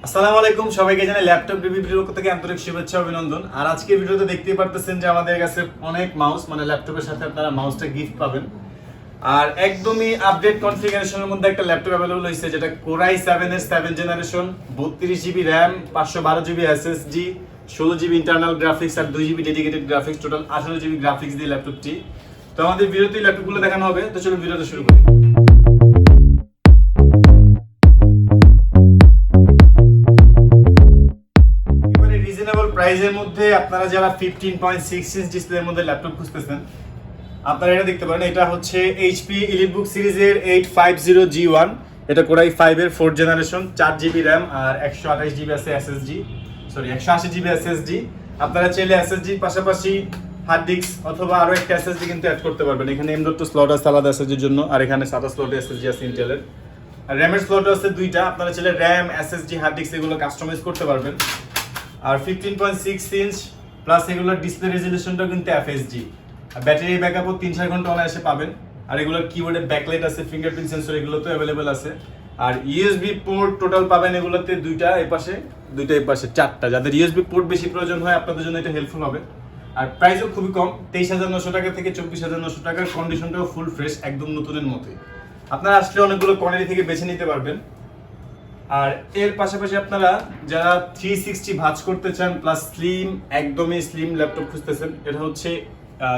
আসসালামু আলাইকুম, সবাইকে জানাই ল্যাপটপ রিভিউ ভিডিওর পক্ষ থেকে আন্তরিক শুভেচ্ছা অভিনন্দন। আর আজকে ভিডিওতে দেখতেই পারতেছেন যে আমাদের কাছে অনেক মাউস, মানে ল্যাপটপের সাথে আপনারা মাউসটা গিফট পাবেন। আর একদমই আপডেট কনফিগারেশনের মধ্যে একটা ল্যাপটপ অ্যাভেলেবল হয়েছে, যেটা কোরাই 7 এর 7 generation, 32GB RAM, 512GB SSD, 16GB internal graphics আর 2GB dedicated graphics, total 18GB graphics দিয়ে ল্যাপটপটি। তো আমাদের ভিডিওতে ল্যাপটপগুলো দেখানো হবে, তো চলুন ভিডিওটা শুরু করি। প্রাইজের মধ্যে আপনারা যারা 15.6 ইঞ্চ ডিসপ্লের মধ্যে ল্যাপটপ খুঁজতেছেন, আপনারা এটা দেখতে পারেন। এটা হচ্ছে HP EliteBook সিরিজের 850G1, এটা কোরাই 5 এর 4th জেনারেশন, 4GB র্যাম আর 128GB আছে SSD, 180GB SSD। আপনারা চাইলে SSD পাশাপাশি হার্ড ডিস্ক অথবা আরো একটা SSD কিন্তু অ্যাড করতে পারবেন। এখানে M.2 স্লট আছে আলাদা SSD এর জন্য, আর এখানে SATA স্লট SSD আছে ইন্টেলের, আর র্যামের স্লট আছে দুইটা। আপনারা চাইলে র্যাম, SSD, হার্ড ডিস্ক এগুলো কাস্টমাইজ করতে পারবেন। আর 15.6 ইঞ্চ প্লাস এগুলোর ডিসপ্লে রেজোলিউশনটাও কিন্তু FHD, আর ব্যাটারি ব্যাকআপও 3-4 ঘন্টা অনায়াসে পাবেন। আর এগুলোর কিবোর্ডে ব্যাকলাইট আছে, ফিঙ্গারপ্রিন্ট সেন্সর এগুলো তো অ্যাভেলেবেল আছে। আর USB পোর্ট টোটাল পাবেন এগুলোতে দুইটা, এই পাশে দুইটা, এই পাশে চারটা। যাদের USB পোর্ট বেশি প্রয়োজন হয় আপনাদের জন্য এটা হেল্পফুল হবে। আর প্রাইসও খুবই কম, 23,900 টাকা থেকে 24,900 টাকার। কন্ডিশনটাও ফুল ফ্রেশ, একদম নতুনের মতোই। আপনারা আসলে অনেকগুলো কোয়ালিটি থেকে বেছে নিতে পারবেন। আর এর পাশাপাশি আপনারা যারা 360 ভাঁজ করতে চান প্লাস স্লিম, একদমই স্লিম ল্যাপটপ খুঁজতেছেন, এটা হচ্ছে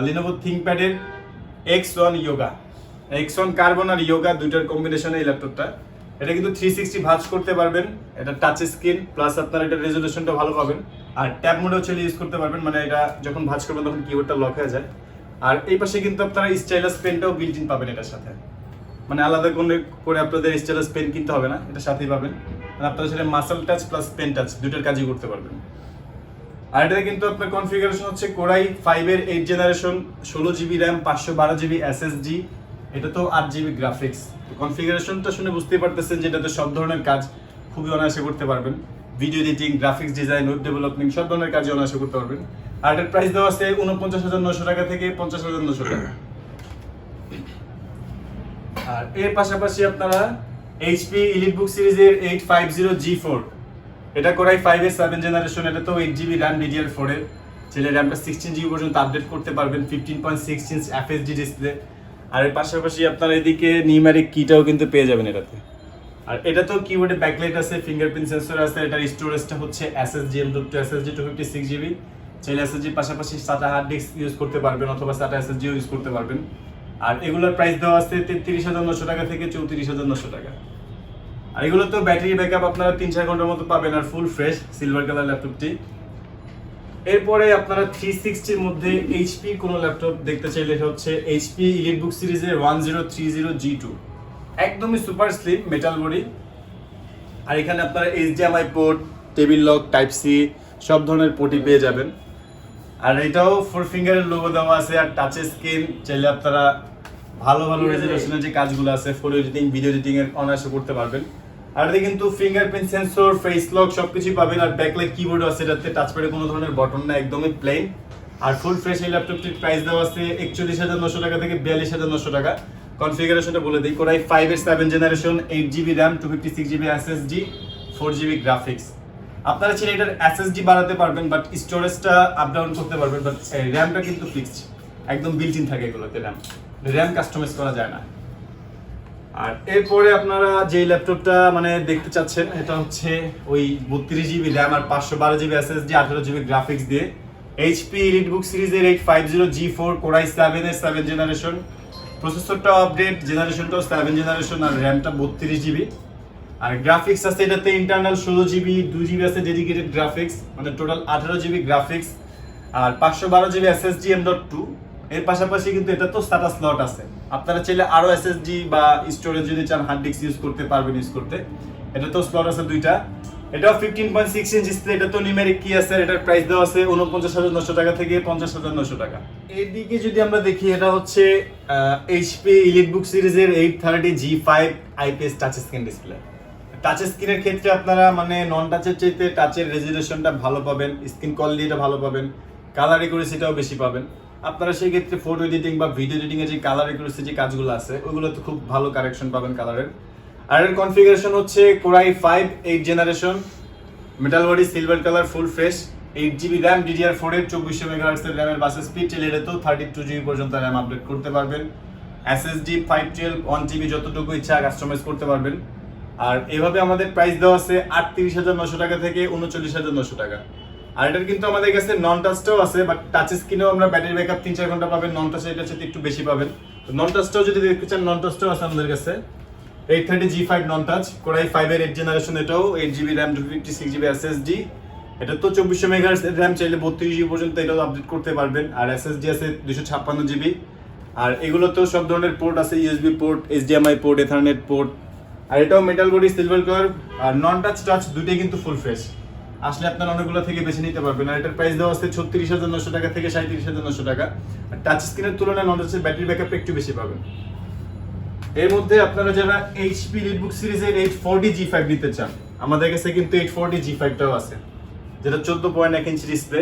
Lenovo ThinkPad এর X1 Yoga, X1 কার্বন আর Yoga দুইটার কম্বিনেশনে এই ল্যাপটপটা। এটা কিন্তু 360 ভাঁজ করতে পারবেন, এটা টাচ স্ক্রিন প্লাস আপনারা এটা রেজোলিউশনটা ভালো পাবেন। আর ট্যাব মোডেও চলে ইউজ করতে পারবেন, মানে এটা যখন ভাঁজ করবেন তখন কিবোর্ডটা লক হয়ে যায়। আর এই পাশে কিন্তু আপনারা স্টাইলাস পেনটাও বিল্ট ইন পাবেন এটার সাথে, মানে আলাদা করে আপনাদের স্টাইলাস পেন কিনতে হবে না, এটা সাথেই পাবেন। আর আপনারা সেটা muscle touch plus pen touch দুইটার কাজই করতে পারবেন। আর এটা কিন্তু আপনার কনফিগারেশন হচ্ছে কোরাই 5 এর 8 generation, 16GB RAM, 512GB SSD, এটা তো 8GB গ্রাফিক্স। তো কনফিগারেশনটা শুনে বুঝতেই পারতেছেন যে এটাতে সব ধরনের কাজ খুবই অনায়াসে করতে পারবেন। Video editing, graphics design, web development সব ধরনের কাজই অনায়াসে করতে পারবেন। আর এটার প্রাইস দেওয়া আছে 49,900 টাকা থেকে 50,900 টাকা। আর এর পাশাপাশি আপনারা HP EliteBook সিরিজের 850G4, এটা কোরাই 5 এর 7 জেনারেশন, এটা তো 8GB র্যাম DDR4 এর, চাইলে র্যামটা 16GB পর্যন্ত আপডেট করতে পারবেন। 15.6 ইঞ্চ FHD ডিসপ্লে। আর এর পাশাপাশি আপনারা এদিকে নিউমেরিক কিটাও কিন্তু পেয়ে যাবেন এটাতে। আর এটা তো কিবোর্ডে ব্যাকলাইট আছে, ফিঙ্গারপ্রিন্ট সেন্সর আছে। এটার স্টোরেজটা হচ্ছে SSD M.2 SSD 256GB, চাইলে SSD পাশাপাশি SATA হার্ড ডিস্ক ইউজ করতে পারবেন অথবা SATA SSD ইউজ করতে পারবেন। আর এগুলোর প্রাইস দেওয়া আছে 33,900 টাকা থেকে 34,900 টাকা। আর এগুলো তো ব্যাটারি ব্যাকআপ আপনারা 3-4 ঘন্টার মতো পাবেন, আর ফুল ফ্রেশ সিলভার কালার ল্যাপটপটি। এরপরে আপনারা 360 এর মধ্যে HP কোনো ল্যাপটপ দেখতে চাইলে এটা হচ্ছে HP EliteBook সিরিজের 1030G2, একদমই সুপার স্লিম মেটাল বডি। আর এখানে আপনারা HDMI port, table lock, type C সব ধরনের পোর্টই পেয়ে যাবেন। আর এটাও 4 ফিঙ্গারের লোগো দেওয়া আছে, আর টাচ স্ক্রিন, চাইলে আপনারা ভালো রেজোলিউশনের যে কাজগুলো আছে ফটো এডিটিং, ভিডিও এডিটিং এর অনায়াসে করতে পারবেন। আর এতে কিন্তু ফিঙ্গারপ্রিন্ট সেন্সর, ফেস লক সবকিছুই পাবেন। আর ব্যাকলাইট কিবোর্ড আছে, এটাতে টাচপ্যাডে কোনো ধরনের বটন না, একদমই প্লেন। আর ফুল ফ্রেশ এই ল্যাপটপটির প্রাইস দেওয়া আছে 41,900 টাকা থেকে 42,900 টাকা। কনফিগারেশনটা বলে দিই, কোরাই 5 এর 7 generation, 8GB RAM, 256GB SSD, 4GB graphics. আপনারা চাইলে এটার SSD বাড়াতে পারবেন, বাট স্টোরেজটা আপ ডাউন করতে পারবেন, বাট র্যামটা কিন্তু ফিক্সড, একদম বিল্ট ইন থাকে এগুলোতে। র্যাম কাস্টমাইজ করা যায় না। আর এরপরে আপনারা যে ল্যাপটপটা মানে দেখতে চাচ্ছেন, এটা হচ্ছে ওই 32GB র্যাম আর 512GB SSD, 18GB গ্রাফিক্স দিয়ে HP EliteBook সিরিজের 850G4, কোরাই 7 এর 7 জেনারেশন, প্রসেসরটাও আপডেট, জেনারেশনটাও 7 জেনারেশন, আর র্যামটা 32GB। আর গ্রাফিক্স আছে এটাতে ইন্টারনাল 16GB, 2GB আছে ডেডিকেটেড গ্রাফিক্স, মানে টোটাল 18GB গ্রাফিক্স, আর 512GB SSD M.2। এর পাশাপাশি কিন্তু এটা তো SATA স্লট আছে, আপনারা চাইলে আরো SSD বা স্টোরেজ যদি চান হার্ড ডিস্ক ইউজ করতে পারবেন ইউজ করতে। এটা তো স্লট আছে দুইটা। এটাও 15.6 ইঞ্চ ডিসপ্লে, এটা তো নিউমেরিক কি আছে। এটার প্রাইস দেওয়া আছে 49,900 টাকা থেকে 50,900 টাকা। এদিকে যদি আমরা দেখি, এটা হচ্ছে HP EliteBook সিরিজের 830G5 IPS touch screen display. Touch স্ক্রিনের ক্ষেত্রে আপনারা মানে নন টাচের চাইতে টাচের রেজোলিউশনটা ভালো পাবেন, স্ক্রিন কোয়ালিটিটা ভালো পাবেন, কালার একুরেসিটাও বেশি পাবেন। আপনারা সেই ক্ষেত্রে ফটো এডিটিং বা ভিডিও এডিটিং এর যে কালার একুরেসি যে কাজগুলো আছে ওইগুলোতে খুব ভালো কারেকশন পাবেন কালারের। আর এর কনফিগারেশন হচ্ছে core i 5 8 generation, metal body silver colour full fresh, 8GB RAM DDR4 এর 2400 মেগাহার্টজ এর র্যামের বাস স্পিড, চাইলে তো 32GB পর্যন্ত র্যাম আপডেট করতে পারবেন। SSD 512 1TB যতটুকু ইচ্ছা কাস্টমাইজ করতে পারবেন। আর এভাবে আমাদের প্রাইস দেওয়া আছে 38,900 টাকা থেকে 39,900 টাকা। আর এটার কিন্তু আমাদের কাছে নন টাচটাও আছে, বাট টাচ স্ক্রিনেও আমরা ব্যাটারি ব্যাকআপ 3-4 ঘন্টা পাবেন, নন টাচ এটার সাথে একটু বেশি পাবেন। তো নন টাচটাও যদি দেখতে চান, নন টাচটাও আছে আমাদের কাছে 830G5 নন টাচ, কোরাই 5 এর 8 জেনারেশন, এটাও 8GB র্যাম 256GB SSD। এটা তো 2400 মেগাহার্টজ এর র্যাম, চাইলে 32GB পর্যন্ত এটাও আপডেট করতে পারবেন। আর SSD আছে 256GB। আর এগুলোতেও সব ধরনের পোর্ট আছে, USB port, HDMI port, ethernet port. আর এটাও মেটাল বডি সিলভার কালার, আর নন টাচ টাচ দুটোই কিন্তু ফুল ফ্রেশ। আসলে আপনারা অনেকগুলো থেকে বেছে নিতে পারবেন। আর এটার প্রাইস দেওয়া আছে 36,900 টাকা থেকে 37,900 টাকা। আর টাচ স্ক্রিনের তুলনায় নন টাচের ব্যাটারি ব্যাকআপ একটু বেশি পাবেন। এর মধ্যে আপনারা যারা HP EliteBook সিরিজের 840G5 নিতে চান, আমাদের কাছে কিন্তু 840G5টাও আছে, যেটা 14.1 ইঞ্চি ডিসপ্লে।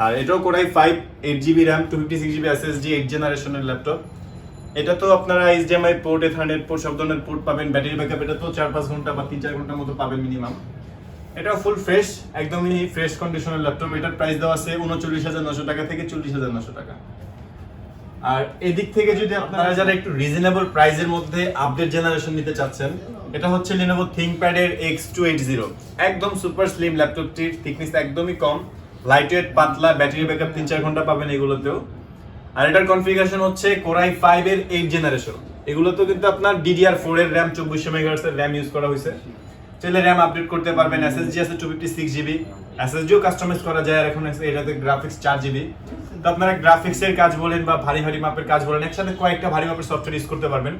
আর এটাও core i 5 8GB RAM 256GB SSD 8 জেনারেশনের ল্যাপটপ। এটা তো আপনারা HDMI পোর্ট, এথারনেট পোর্ট, সব ধরনের পোর্ট পাবেন। ব্যাটারি ব্যাকআপ এটা তো 4-5 ঘন্টা বা 3-4 ঘন্টার মতো পাবেন মিনিমাম। এটা ফুল ফ্রেশ, একদমই ফ্রেশ কন্ডিশনের ল্যাপটপ। এটার প্রাইস দেওয়া আছে 39,900 টাকা থেকে 40,900 টাকা। আর এদিক থেকে যদি আপনারা যারা একটু রিজনেবল প্রাইসের মধ্যে আপডেট জেনারেশন নিতে চাচ্ছেন, এটা হচ্ছে Lenovo ThinkPad এর X280, একদম সুপার স্লিম ল্যাপটপটির থিকনেস একদমই কম, লাইট ওয়েট, পাতলা, ব্যাটারি ব্যাকআপ 3-4 ঘন্টা পাবেন এগুলোতেও। আর এটার কনফিগারেশন হচ্ছে কোরাই 5 এর 8 জেনারেশন। এগুলোতেও কিন্তু আপনার DDR4 এর র্যাম 2400 মেগাহার্টজ এর র্যাম ইউজ করা হয়েছে, চাইলে র্যাম আপডেট করতে পারবেন। SSD আছে 256GB, SSDও কাস্টমাইজ করা যায়। আর এখন এটাতে গ্রাফিক্স 4GB। তো আপনারা গ্রাফিক্সের কাজ বলেন বা ভারী ভারী মাপের কাজ বলেন, একসাথে কয়েকটা ভারী মাপের সফটওয়্যার ইউজ করতে পারবেন।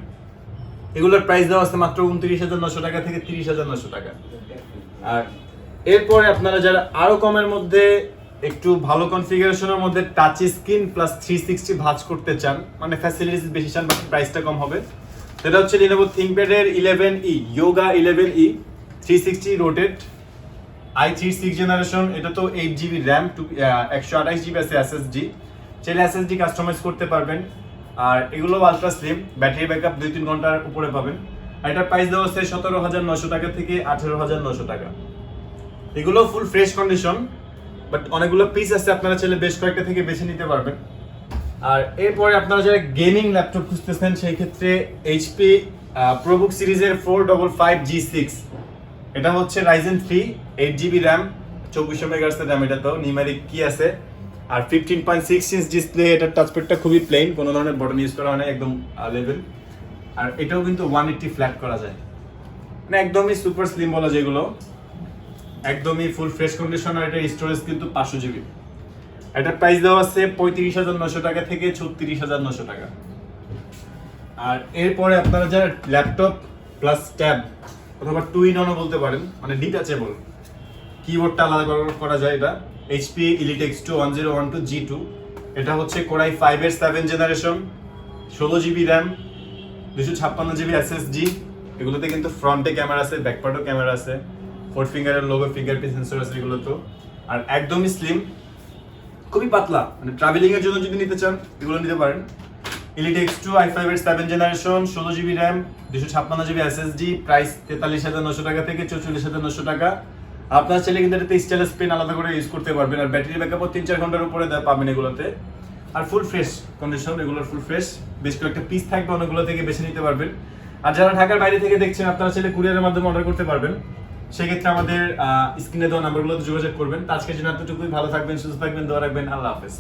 এগুলোর প্রাইস দেওয়া আছে মাত্র 29,900 টাকা থেকে 30,900 টাকা। আর এরপরে আপনারা যারা আরো কমের মধ্যে একটু ভালো কনফিগারেশনের মধ্যে টাচ স্ক্রিন প্লাস 360 ভাঁজ করতে চান, মানে ফ্যাসিলিটিস বেশি চান, বাট প্রাইসটা কম হবে, সেটা হচ্ছে Lenovo ThinkPad এর 11E Yoga 11E 360 rotate i3 6 generation. এটা তো 8GB র্যাম 128GB আছে SSD, চাইলে SSD কাস্টমাইজ করতে পারবেন। আর এগুলো আলট্রা স্লিম, ব্যাটারি ব্যাকআপ 2-3 ঘন্টার উপরে পাবেন। আর এটার প্রাইস দেওয়া হচ্ছে 17,900 টাকা থেকে 18,900 টাকা। এগুলো ফুল ফ্রেশ কন্ডিশন, বাট অনেকগুলো পিস আছে, আপনারা চাইলে বেশ কয়েকটা থেকে বেছে নিতে পারবেন। আর এরপরে আপনারা যারা গেমিং ল্যাপটপ খুঁজতেছেন, সেই ক্ষেত্রে HP ProBook সিরিজের 455G6, এটা হচ্ছে Ryzen 3 8GB RAM 2400 megahertz RAM. এটা তো নিউমেরিক কি আছে, আর 15.6 ইঞ্চ ডিসপ্লে। এটার টাচপ্যাডটা খুবই প্লেন, কোনো ধরনের বটন ইউজ করা হয় না, একদম লেভেল। আর এটাও কিন্তু 180 ফ্ল্যাট করা যায়, মানে একদমই সুপার স্লিম বলা যেগুলো, একদমই ফুল ফ্রেশ কন্ডিশন। আর এটার স্টোরেজ কিন্তু 500GB। এটার প্রাইস দেওয়া আছে 35,900 টাকা থেকে 36,900 টাকা। আর এরপরে আপনারা যারা ল্যাপটপ প্লাস ট্যাব অথবা টু ইন অনও বলতে পারেন, মানে ডিটাচেবল, কিবোর্ডটা আলাদা করা যায়, এটা HP Youtechbd 1012G2। এটা হচ্ছে কোরাই 5 এর 7 generation, 16GB RAM 256GB SSD। এগুলোতে কিন্তু ফ্রন্টে ক্যামেরা আছে, ব্যাকপার্টও ক্যামেরা আছে, 4 ফিঙ্গারের লোগো, ফিঙ্গারপ্রিন্ট সেন্সর আছে এগুলো তো। আর একদমই স্লিম, খুবই পাতলা, মানে ট্রাভেলিং এর জন্য যদি নিতে চান এগুলো নিতে পারেন। Youtechbd i5 এর 7 generation, 16GB RAM 256GB SSD, price 43,900 টাকা থেকে 44,900 টাকা। আপনার ছেলে কিন্তু এটাতে স্টাইলাস পেন আলাদা করে ইউজ করতে পারবেন। আর ব্যাটারি ব্যাকআপও 3-4 ঘন্টার উপরে পাবেন এগুলোতে। আর ফুল ফ্রেশ কন্ডিশন, এগুলোর ফুল ফ্রেশ, বেশ কয়েকটা পিস থাকবে, অনেকগুলো থেকে বেছে নিতে পারবেন। আর যারা ঢাকার বাইরে থেকে দেখছেন, আপনারা ছেলে কুরিয়ারের মাধ্যমে অর্ডার করতে পারবেন। সেক্ষেত্রে আমাদের স্ক্রিনে দেওয়া নাম্বারগুলোতে যোগাযোগ করবেন। আজকের জন্য এতটুকুই, ভালো থাকবেন, সুস্থ থাকবেন, দোয়া রাখবেন। আল্লাহ হাফেজ।